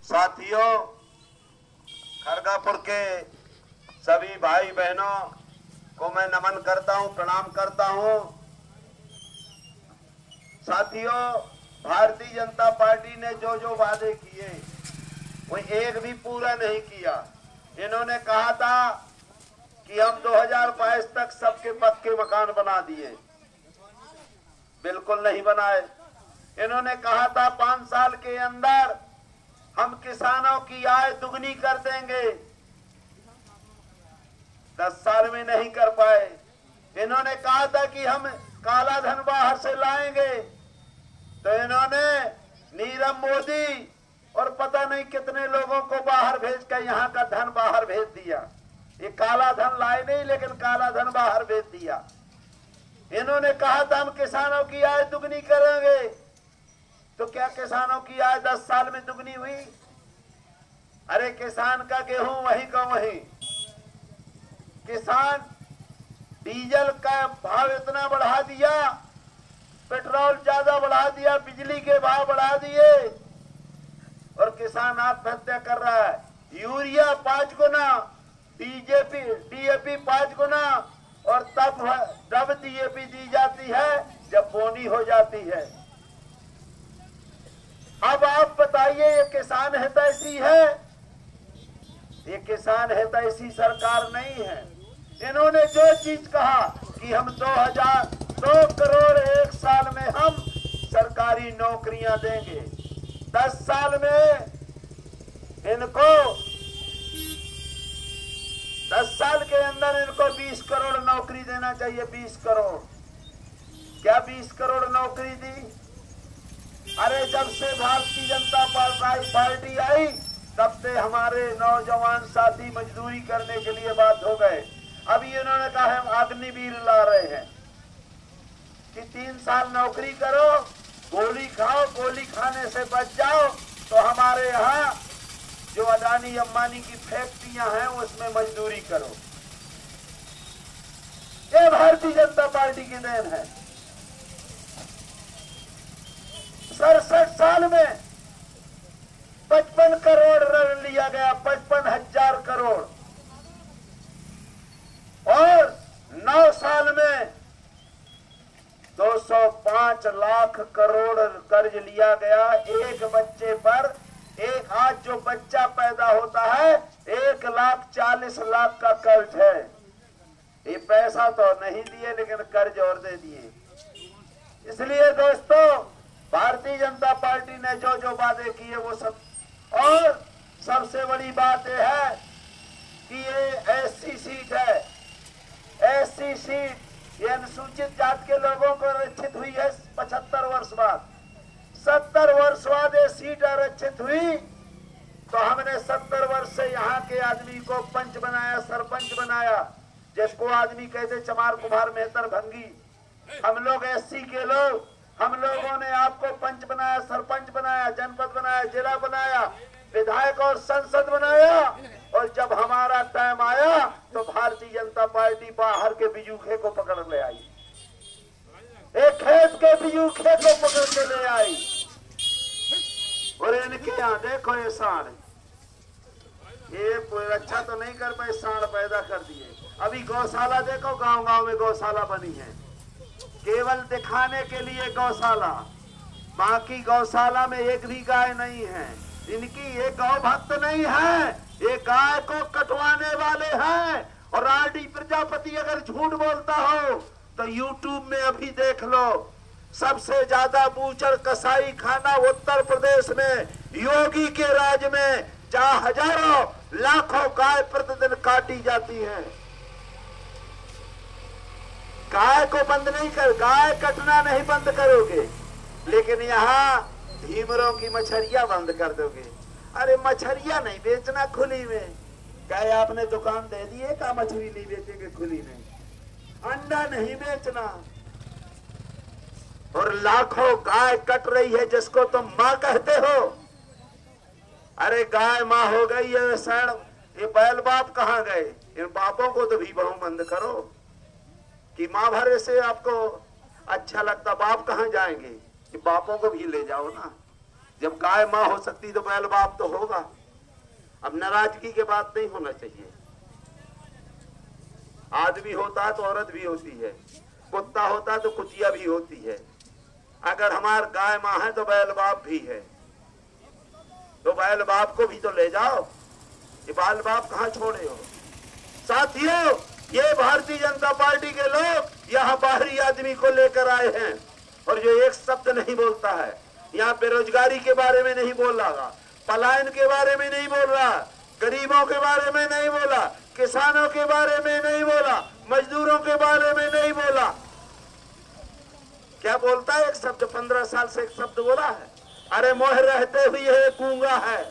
साथियों, खरगापुर के सभी भाई बहनों को मैं नमन करता हूं, प्रणाम करता हूं। साथियों, भारतीय जनता पार्टी ने जो जो वादे किए वो एक भी पूरा नहीं किया। इन्होंने कहा था कि हम 2022 तक सबके पक्के मकान बना दिए, बिल्कुल नहीं बनाए। इन्होंने कहा था 5 साल के अंदर हम किसानों की आय दुगनी कर देंगे, 10 साल में नहीं कर पाए। इन्होंने कहा था कि हम काला धन बाहर से लाएंगे, तो इन्होंने नीरव मोदी और पता नहीं कितने लोगों को बाहर भेज कर यहाँ का धन बाहर भेज दिया। ये काला धन लाए नहीं, लेकिन काला धन बाहर भेज दिया। इन्होंने कहा था हम किसानों की आय दुगनी करेंगे, तो क्या किसानों की आय 10 साल में दुगनी हुई? अरे किसान का गेहूं वहीं का वहीं। किसान डीजल का भाव इतना बढ़ा दिया, पेट्रोल ज्यादा बढ़ा दिया, बिजली के भाव बढ़ा दिए और किसान आत्महत्या कर रहा है। यूरिया 5 गुना, डीएपी 5 गुना, और तब डीएपी दी जाती है जब बोनी हो जाती है। अब आप बताइए, ये किसान हितैषी है? ये किसान हितैषी सरकार नहीं है। इन्होंने जो चीज कहा कि हम 2 करोड़ 1 साल में हम सरकारी नौकरियां देंगे, 10 साल में इनको 10 साल के अंदर इनको 20 करोड़ नौकरी देना चाहिए। 20 करोड़ क्या 20 करोड़ नौकरी दी? अरे जब से भारतीय जनता पार्टी आई तब से हमारे नौजवान साथी मजदूरी करने के लिए बाध्य हो गए। अभी इन्होंने कहा हम अग्निवीर ला रहे हैं कि 3 साल नौकरी करो, गोली खाओ, गोली खाने से बच जाओ, तो हमारे यहाँ जो अडानी अंबानी की फैक्ट्रियां हैं उसमें मजदूरी करो। ये भारतीय जनता पार्टी की देन है। 67 साल में 55 करोड़ ऋण लिया गया, 55,000 करोड़, और 9 साल में 205 लाख करोड़ कर्ज लिया गया एक बच्चे पर। आज जो बच्चा पैदा होता है 1,40,00,000 का कर्ज है। ये पैसा तो नहीं दिए, लेकिन कर्ज और दे दिए। इसलिए दोस्तों, भारतीय जनता पार्टी ने जो जो वादे किए वो सब, और सबसे बड़ी बात यह है कि ये एससी सीट है। एससी सीट, ये अनुसूचित जात के लोगों को आरक्षित हुई है 75 वर्ष बाद। 70 वर्ष बाद ये सीट आरक्षित हुई, तो हमने 70 वर्ष से यहाँ के आदमी को पंच बनाया, सरपंच बनाया, जिसको आदमी कहते चमार कुमार मेहतर भंगी। हम लोग एससी के लोग, हम लोगों ने आपको पंच बनाया, सरपंच बनाया, जनपद बनाया, जिला बनाया, विधायक और संसद बनाया, और जब हमारा टाइम आया तो भारतीय जनता पार्टी बाहर के बिजूखे को पकड़ ले आई, एक खेत के बिजूखे को पकड़ के ले आई। और इनके यहाँ देखो ये सांड, ये अच्छा तो नहीं कर पाए, सांड पैदा कर दिए। अभी गौशाला देखो, गांव गांव में गौशाला बनी है, केवल दिखाने के लिए गौशाला। बाकी गौशाला में एक भी गाय नहीं है। इनकी ये गौ भक्त नहीं है, ये गाय को कटवाने वाले हैं। और आरडी प्रजापति अगर झूठ बोलता हो तो यूट्यूब में अभी देख लो, सबसे ज्यादा बूचड़ कसाई खाना उत्तर प्रदेश में योगी के राज में, जहां हजारों लाखों गाय प्रतिदिन काटी जाती हैं। गाय को बंद नहीं कर, गाय कटना नहीं बंद करोगे, लेकिन यहाँ धीमरों की मछरिया बंद कर दोगे। अरे मछरिया नहीं बेचना खुली में, क्या आपने दुकान दे दी है? क्या मछली नहीं बेचेंगे खुली में? अंडा नहीं बेचना। और लाखों गाय कट रही है जिसको तुम माँ कहते हो। अरे गाय माँ हो गई है सैण, ये बैल बाप कहाँ गए? इन बापों को तो भी बहु बंद करो कि माँ भरे से आपको अच्छा लगता, बाप कहाँ जाएंगे? कि बापों को भी ले जाओ ना। जब गाय माँ हो सकती तो बैल बाप तो होगा। अब नाराजगी के बात नहीं होना चाहिए। आदमी होता है तो औरत भी होती है, कुत्ता होता है तो कुतिया भी होती है। अगर हमार गाय माँ है तो बैल बाप भी है, तो बैल बाप को भी तो ले जाओ। ये बैल बाप कहाँ छोड़े हो? साथियों, ये भारतीय जनता पार्टी के लोग यहाँ बाहरी आदमी को लेकर आए हैं और जो एक शब्द नहीं बोलता है, यहाँ बेरोजगारी के बारे में नहीं बोल रहा, पलायन के बारे में नहीं बोल रहा, गरीबों के बारे में नहीं बोला, किसानों के बारे में नहीं बोला, मजदूरों के बारे में नहीं बोला। क्या बोलता है? एक शब्द 15 साल से एक शब्द बोला है। अरे मोह रहते हुए गूंगा है,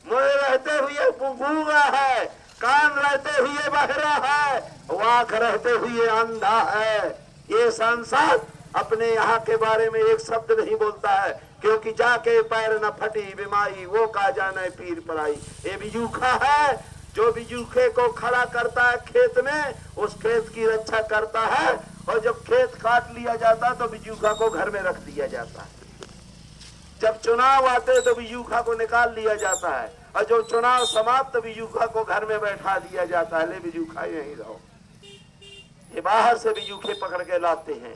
मोह रहते हुए गूंगा है, कान रहते हुए बहरा है, आंख रहते हुए अंधा है। ये सांसद अपने यहाँ के बारे में एक शब्द नहीं बोलता है, क्योंकि जाके पैर न फटी बीमारी वो का जाने पीर पराई। ये बिजूखा है, जो बिजूखे को खड़ा करता है खेत में, उस खेत की रक्षा करता है, और जब खेत काट लिया जाता है तो बिजूखा को घर में रख दिया जाता है। जब चुनाव आते तो बिजूखा को निकाल लिया जाता है, और जो चुनाव समाप्त तो बिजूखा को घर में बैठा दिया जाता है। ले बिजूखा यहीं रहो। ये बाहर से बिजूखे पकड़ के लाते हैं।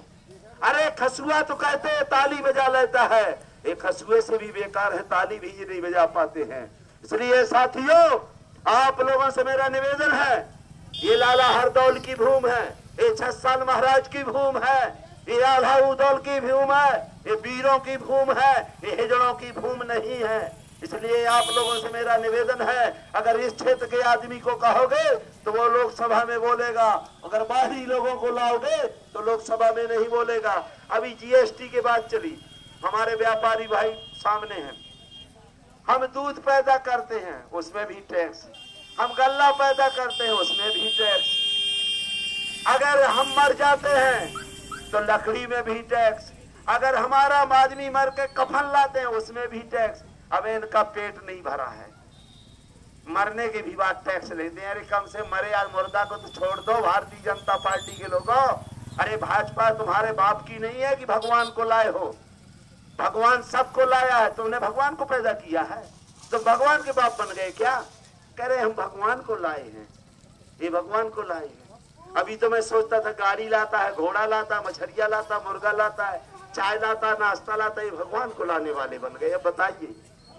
अरे खसुआ तो कहते हैं ताली बजा लेता है, ये खसुए से भी बेकार है, ताली भी नहीं बजा पाते हैं। इसलिए साथियों, आप लोगों से मेरा निवेदन है, ये लाला हरदौल की भूमि है, ये छसाल महाराज की भूमि है, ये आल्हा उदौल की भूमि है, ये वीरों की भूमि है, ये हिजड़ों की भूमि नहीं है। इसलिए आप लोगों से मेरा निवेदन है, अगर इस क्षेत्र के आदमी को कहोगे तो वो लोकसभा में बोलेगा, अगर बाहरी लोगों को लाओगे तो लोकसभा में नहीं बोलेगा। अभी जीएसटी की बात चली, हमारे व्यापारी भाई सामने हैं। हम दूध पैदा करते हैं उसमें भी टैक्स, हम गल्ला पैदा करते हैं उसमें भी टैक्स, अगर हम मर जाते हैं तो लकड़ी में भी टैक्स, अगर हमारा आदमी मर के कफन लाते हैं उसमें भी टैक्स। अब इनका पेट नहीं भरा है, मरने की भी बात टैक्स लेते हैं। अरे कम से मरे यार, मुर्दा को तो छोड़ दो भारतीय जनता पार्टी के लोगों। अरे भाजपा तुम्हारे बाप की नहीं है कि भगवान को लाए हो, भगवान सबको लाया है, तुमने भगवान को पैदा किया है, तो भगवान के बाप बन गए क्या? कह रहे हम भगवान को लाए हैं, ये भगवान को लाए हैं। अभी तो मैं सोचता था गाड़ी लाता है, घोड़ा लाता है, मछलियां लाता, मुर्गा लाता है, चाय लाता, नाश्ता लाता, ये भगवान को लाने वाले बन गए। अब बताइए,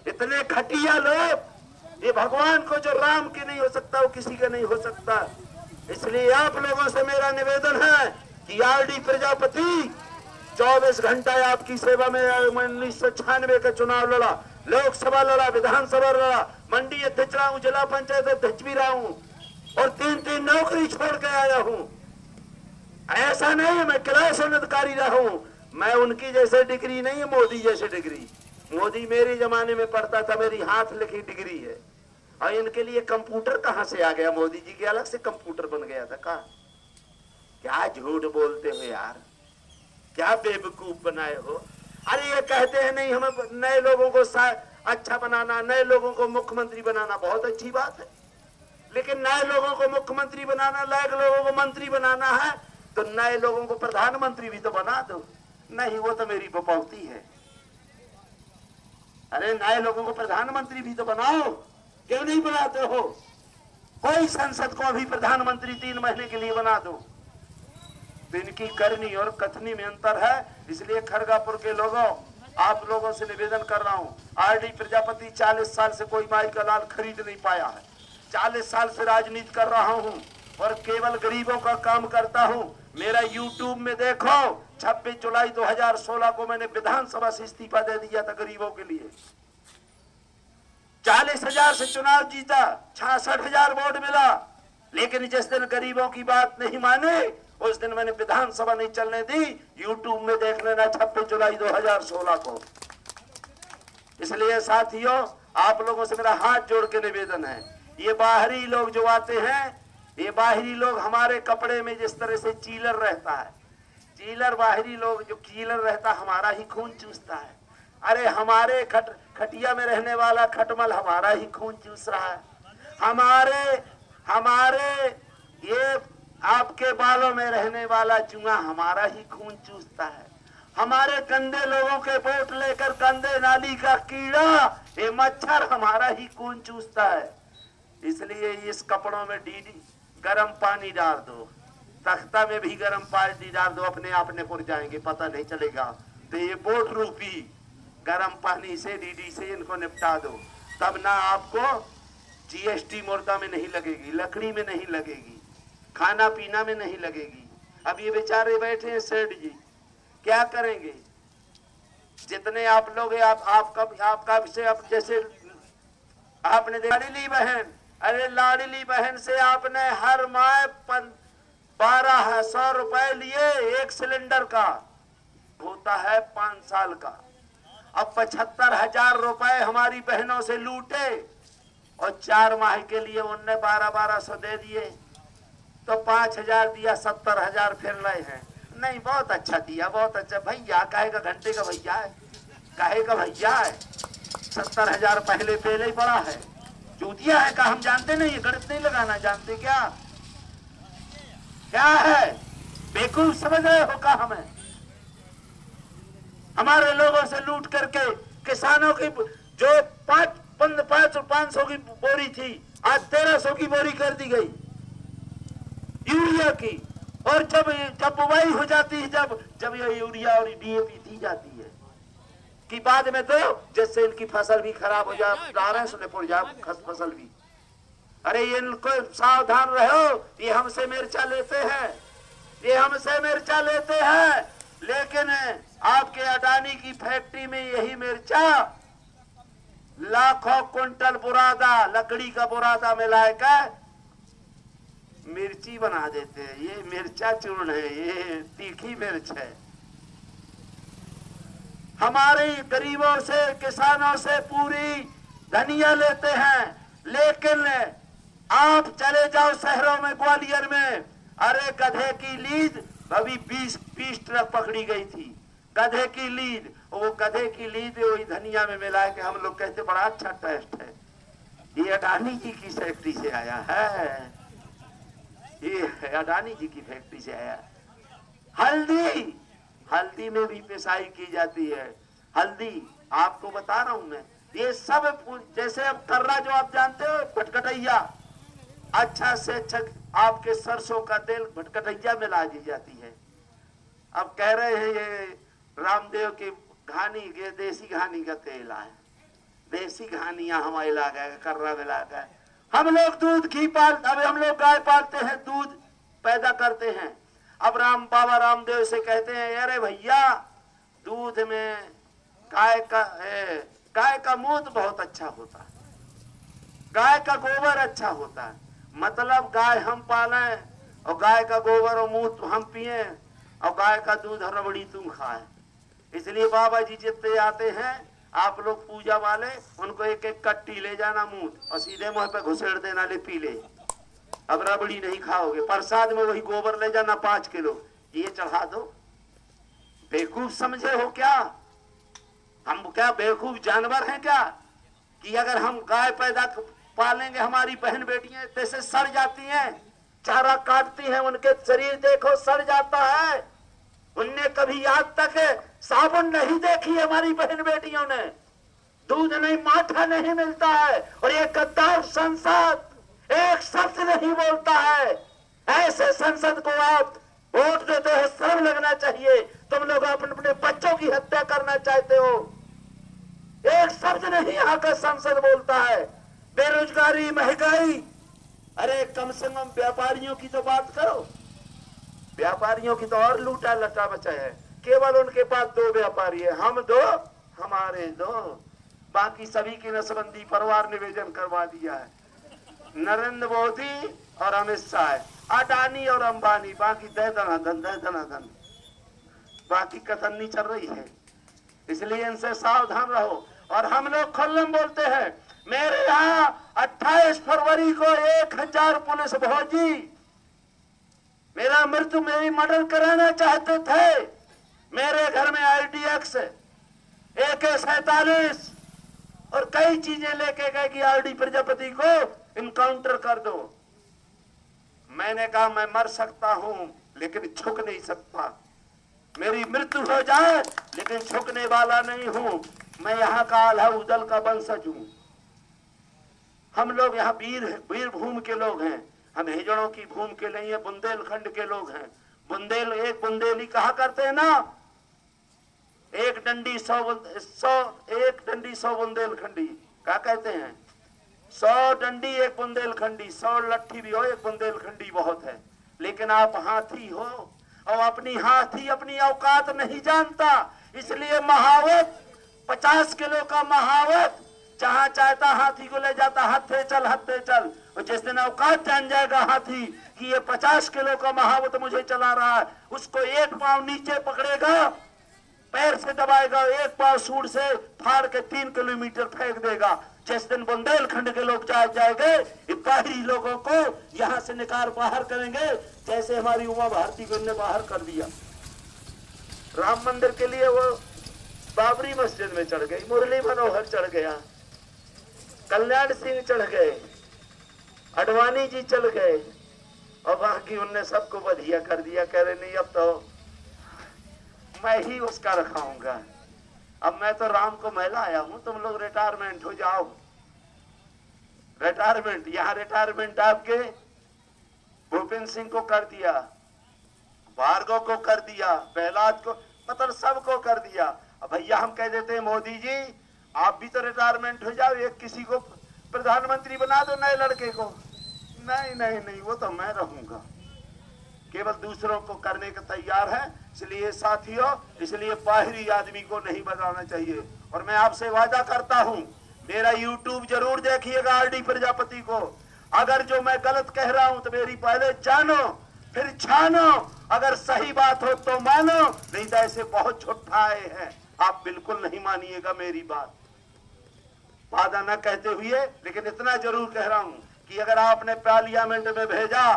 इतने घटिया लोग, ये भगवान को जो राम के नहीं हो सकता वो किसी का नहीं हो सकता। इसलिए आप लोगों से मेरा निवेदन है कि आरडी प्रजापति 24 घंटा आपकी सेवा में 1996 का चुनाव लड़ा, लोकसभा लड़ा, विधानसभा लड़ा, मंडी अध्यक्ष रहा हूँ, जिला पंचायत अध्यक्ष भी रहा हूँ, और 3 नौकरी छोड़ के आया हूँ। ऐसा नहीं है मैं क्लास उन्नतकारी रहा हूँ, मैं उनकी जैसे डिग्री नहीं है, मोदी जैसे डिग्री। मोदी मेरे जमाने में पढ़ता था, मेरी हाथ लिखी डिग्री है, और इनके लिए कंप्यूटर कहाँ से आ गया? मोदी जी के अलग से कंप्यूटर बन गया था का? क्या झूठ बोलते हो यार, क्या बेवकूफ बनाए हो। अरे ये कहते हैं नहीं हमें नए लोगों को अच्छा बनाना, नए लोगों को मुख्यमंत्री बनाना, बहुत अच्छी बात है, लेकिन नए लोगों को मुख्यमंत्री बनाना, लायक लोगों को मंत्री बनाना है तो नए लोगों को प्रधानमंत्री भी तो बना दो। नहीं, वो तो मेरी बपौती है। अरे नए लोगों को प्रधानमंत्री भी तो बनाओ, क्यों नहीं बनाते हो? कोई संसद को अभी प्रधानमंत्री 3 महीने के लिए बना दो। तो इनकी करनी और कथनी में अंतर है। इसलिए खरगापुर के लोगों, आप लोगों से निवेदन कर रहा हूँ, आरडी प्रजापति 40 साल से कोई माई का लाल खरीद नहीं पाया है, 40 साल से राजनीति कर रहा हूँ और केवल गरीबों का काम करता हूँ। मेरा यूट्यूब में देखो, 26 जुलाई 2016 को मैंने विधानसभा से इस्तीफा दे दिया था गरीबों के लिए। 40,000 से चुनाव जीता, 66,000 वोट मिला, लेकिन जिस दिन गरीबों की बात नहीं माने उस दिन मैंने विधानसभा नहीं चलने दी। यूट्यूब में देख लेना 26 जुलाई 2016 को। इसलिए साथियों, आप लोगों से मेरा हाथ जोड़ के निवेदन है, ये बाहरी लोग जो आते हैं, ये बाहरी लोग हमारे कपड़े में जिस तरह से चीलर रहता है, चीलर बाहरी लोग जो चीलर रहता हमारा ही खून चूसता है। अरे हमारे खटिया में रहने वाला खटमल हमारा ही खून चूस रहा है, हमारे ये आपके बालों में रहने वाला चूहा हमारा ही खून चूसता है। हमारे गंदे लोगों के वोट लेकर गंदे नाली का कीड़ा, ये मच्छर हमारा ही खून चूसता है। इसलिए इस कपड़ों में डीडी गर्म पानी डाल दो, तख्ता में भी गर्म पानी डाल दो, अपने आप निपुर जाएंगे, पता नहीं चलेगा। तो ये वोट रूपी गर्म पानी से डीडी से इनको निपटा दो, तब ना आपको जीएसटी मुर्दा में नहीं लगेगी, लकड़ी में नहीं लगेगी, खाना पीना में नहीं लगेगी। अब ये बेचारे बैठे हैं सेठ जी, क्या करेंगे? जितने आप लोग आपका विषय, अब जैसे आपने लाडली बहन, अरे लाडली बहन से आपने हर माह 1200 रुपए लिए, एक सिलेंडर का होता है 5 साल का। अब 75,000 रुपए हमारी बहनों से लूटे और 4 माह के लिए उनने 1200 दे दिए, तो 5,000 दिया, 70,000 फिर रहे हैं। नहीं, बहुत अच्छा दिया, बहुत अच्छा भैया, काहे का घंटे का भैया है, काहे का भैया है, 70,000 पहले ही पड़ा है, चूतिया है का हम जानते नहीं, गणित नहीं लगाना जानते क्या? क्या है, बेवकूफ समझ रहे हो का हमें? हमारे लोगों से लूट करके किसानों की जो 500 की बोरी थी, आज 1300 की बोरी कर दी गई यूरिया की। और जब बुवाई हो जाती है, जब ये यूरिया और डीएपी दी जाती है कि बाद में तो जिससे इनकी फसल भी खराब हो जाए, सुने जाए फसल भी। अरे इनको सावधान रहो, ये हमसे मिर्चा लेते हैं, ये हमसे मिर्चा लेते हैं, लेकिन आपके अडानी की फैक्ट्री में यही मिर्चा लाखों कुंटल बुरादा, लकड़ी का बुरादा मिलाकर मिर्ची बना देते हैं। ये मिर्चा चूर्ण है, ये तीखी मिर्च है। हमारे गरीबों से, किसानों से पूरी धनिया लेते हैं, लेकिन आप चले जाओ शहरों में, ग्वालियर में, अरे गधे की लीद अभी 20 ट्रक पकड़ी गई थी, गधे की लीद। वो गधे की लीद वही धनिया में मिला के हम लोग कहते बड़ा अच्छा टेस्ट है। ये अडानी जी की फैक्ट्री से आया है, ये अडानी जी की फैक्ट्री से आया। हल्दी में भी पिसाई की जाती है। हल्दी आपको बता रहा हूं मैं, ये सब जैसे अब कर्रा जो आप जानते हो, भटकटैया, अच्छा से अच्छा आपके सरसों का तेल भटकटैया में ला दी जाती है। अब कह रहे हैं ये रामदेव की घानी के देसी घानी का तेल है, देसी घानियां हमारे इलाका का कर्रा में लागा है। हम लोग दूध घी अब हम लोग गाय पालते हैं, दूध पैदा करते हैं। अब बाबा रामदेव से कहते हैं, अरे भैया दूध में गाय का मूत्र बहुत अच्छा होता है, गाय का गोबर अच्छा होता है। मतलब गाय हम पालें और गाय का गोबर और मूत्र हम पिए और गाय का दूध और रबड़ी तुम खाए। इसलिए बाबा जी जितने आते हैं आप लोग पूजा वाले, उनको एक एक कट्टी ले जाना मूत और सीधे मुंह पे घुसेड़ देना, ले पी ले। अब रबड़ी नहीं खाओगे, प्रसाद में वही गोबर ले जाना 5 किलो, ये चढ़ा दो। बेवकूफ समझे हो क्या? हम क्या बेवकूफ जानवर हैं क्या कि अगर हम गाय पैदा पालेंगे, हमारी बहन बेटियां जैसे सड़ जाती हैं, चारा काटती हैं, उनके शरीर देखो सड़ जाता है। उनने कभी आज तक साबुन नहीं देखी हमारी बहन बेटियों ने, दूध नहीं, माठा नहीं मिलता है, और ये गद्दार संसद एक शब्द नहीं बोलता है। ऐसे संसद को आप वोट देते हो, शर्म लगना चाहिए। तुम लोग अपने बच्चों की हत्या करना चाहते हो, एक शब्द नहीं यहाँ का संसद बोलता है। बेरोजगारी, महंगाई, अरे कम से कम व्यापारियों की तो बात करो। व्यापारियों की तो और लूटा लटा बचा है, केवल उनके पास 2 व्यापारी है, हम 2 हमारे 2, बाकी सभी की नसबंदी परिवार निवेदन करवा दिया है। नरेंद्र मोदी और अमित शाह, अडानी और अंबानी, बाकी दे दनादन, बाकी कथन चल रही है। इसलिए इनसे सावधान रहो। और हम लोग खुल्लम बोलते हैं, मेरे यहाँ 28 फरवरी को 1000 पुलिस भौजी मेरा मेरी मर्डर कराना चाहते थे। मेरे घर में IDX, AK-47 और कई चीजें लेके गए कि RD प्रजापति को इनकाउंटर कर दो। मैंने कहा मैं मर सकता हूं लेकिन झुक नहीं सकता। मेरी मृत्यु हो जाए लेकिन झुकने वाला नहीं हूं। मैं यहाँ का आल्हा उदल का वंशज हूं। हम लोग यहाँ वीर भूमि के लोग हैं। हम हिजड़ों की भूमि के नहीं है, बुंदेलखंड के लोग हैं। एक बुंदेली कहा करते हैं ना, एक डंडी 100 बुंदेलखंडी। क्या कहते हैं? 100 डंडी एक बुंदेलखंडी, 100 लट्ठी भी हो एक बुंदेलखंडी बहुत है। लेकिन आप हाथी हो और हाथी अपनी औकात नहीं जानता। इसलिए महावत 50 किलो का महावत जहां चाहता हाथी को ले जाता, हत्थे चल हत्थे चल। और जिस दिन औकात जान जाएगा हाथी कि ये 50 किलो का महावत मुझे चला रहा है, उसको एक पांव नीचे पकड़ेगा, पैर से दबाएगा, एक पांव सूर से फाड़ के 3 किलोमीटर फेंक देगा। जिस दिन बुंदेलखंड के लोग जाएंगे, बाहरी लोगों को यहाँ से निकाल बाहर करेंगे, जैसे हमारी उमा भारती को इन्हें बाहर कर दिया। राम मंदिर के लिए वो बाबरी मस्जिद में चढ़ गई, मुरली मनोहर चढ़ गया, कल्याण सिंह चढ़ गए, अडवाणी जी चढ़ गए, और बाकी उनने सबको बधिया कर दिया। कह रहे नहीं अब तो मैं ही उसका रखाऊंगा, अब मैं तो राम को महिला आया हूं, तुम लोग रिटायरमेंट हो जाओ। रिटायरमेंट, यहाँ रिटायरमेंट आपके भूपेंद्र सिंह को कर दिया, भार्गव को कर दिया, प्रहलाद को, मतलब सबको कर दिया। अब भैया हम कह देते हैं मोदी जी आप भी तो रिटायरमेंट हो जाओ, एक किसी को प्रधानमंत्री बना दो नए लड़के को। नहीं नहीं नहीं, वो तो मैं रहूंगा। केवल दूसरों को करने के तैयार है। इसलिए साथियों, इसलिए बाहरी आदमी को नहीं बनाना चाहिए। और मैं आपसे वादा करता हूं, मेरा यूट्यूब जरूर देखिएगा आरडी प्रजापति को। अगर जो मैं गलत कह रहा हूं तो मेरी पहले जानो फिर छानो, अगर सही बात हो तो मानो, नहीं तो ऐसे बहुत झूठाए हैं, आप बिल्कुल नहीं मानिएगा मेरी बात। वादा न कहते हुए लेकिन इतना जरूर कह रहा हूं कि अगर आपने पार्लियामेंट में भेजा,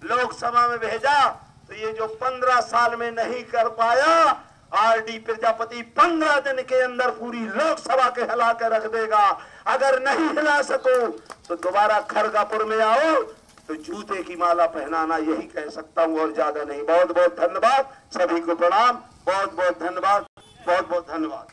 लोकसभा में भेजा, तो ये जो 15 साल में नहीं कर पाया, आरडी प्रजापति 15 दिन के अंदर पूरी लोकसभा के हिला के रख देगा। अगर नहीं हिला सको तो दोबारा खरगापुर में आओ तो जूते की माला पहनाना, यही कह सकता हूं और ज्यादा नहीं। बहुत बहुत धन्यवाद, सभी को प्रणाम, बहुत बहुत धन्यवाद, बहुत बहुत धन्यवाद।